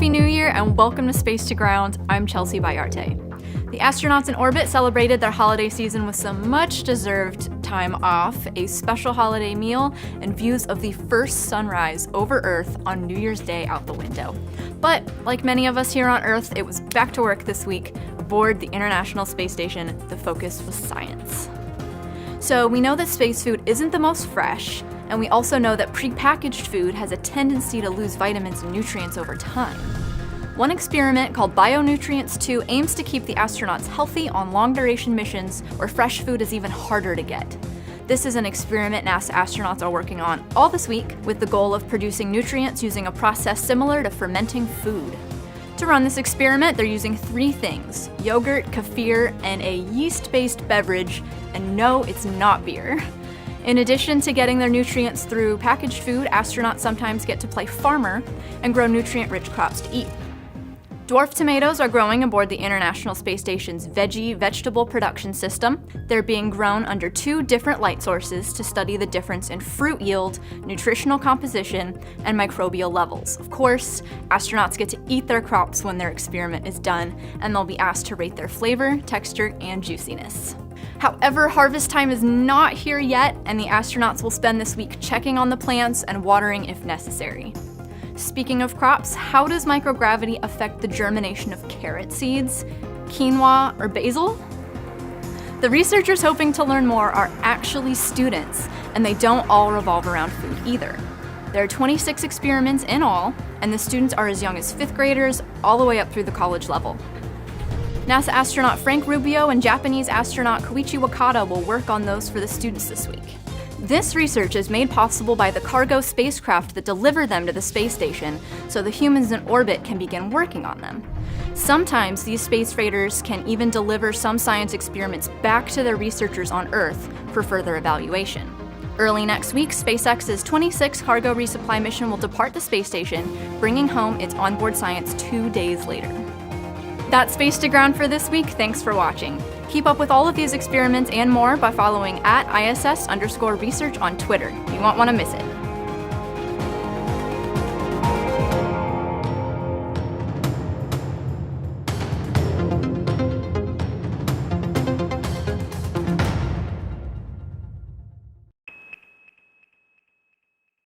Happy New Year and welcome to Space to Ground. I'm Chelsea Bayarte. The astronauts in orbit celebrated their holiday season with some much-deserved time off, a special holiday meal, and views of the first sunrise over Earth on New Year's Day out the window. But, like many of us here on Earth, it was back to work this week. Aboard the International Space Station, the focus was science. So we know that space food isn't the most fresh, and we also know that prepackaged food has a tendency to lose vitamins and nutrients over time. One experiment called BioNutrients 2 aims to keep the astronauts healthy on long-duration missions where fresh food is even harder to get. This is an experiment NASA astronauts are working on all this week with the goal of producing nutrients using a process similar to fermenting food. To run this experiment, they're using 3 things: yogurt, kefir, and a yeast-based beverage, and no, it's not beer. In addition to getting their nutrients through packaged food, astronauts sometimes get to play farmer and grow nutrient-rich crops to eat. Dwarf tomatoes are growing aboard the International Space Station's vegetable production system. They're being grown under 2 different light sources to study the difference in fruit yield, nutritional composition, and microbial levels. Of course, astronauts get to eat their crops when their experiment is done, and they'll be asked to rate their flavor, texture, and juiciness. However, harvest time is not here yet, and the astronauts will spend this week checking on the plants and watering if necessary. Speaking of crops, how does microgravity affect the germination of carrot seeds, quinoa, or basil? The researchers hoping to learn more are actually students, and they don't all revolve around food either. There are 26 experiments in all, and the students are as young as 5th graders all the way up through the college level. NASA astronaut Frank Rubio and Japanese astronaut Koichi Wakata will work on those for the students this week. This research is made possible by the cargo spacecraft that deliver them to the space station, so the humans in orbit can begin working on them. Sometimes these space freighters can even deliver some science experiments back to their researchers on Earth for further evaluation. Early next week, SpaceX's 26 cargo resupply mission will depart the space station, bringing home its onboard science 2 days later. That's Space to Ground for this week. Thanks for watching. Keep up with all of these experiments and more by following @ISS_research on Twitter. You won't want to miss it.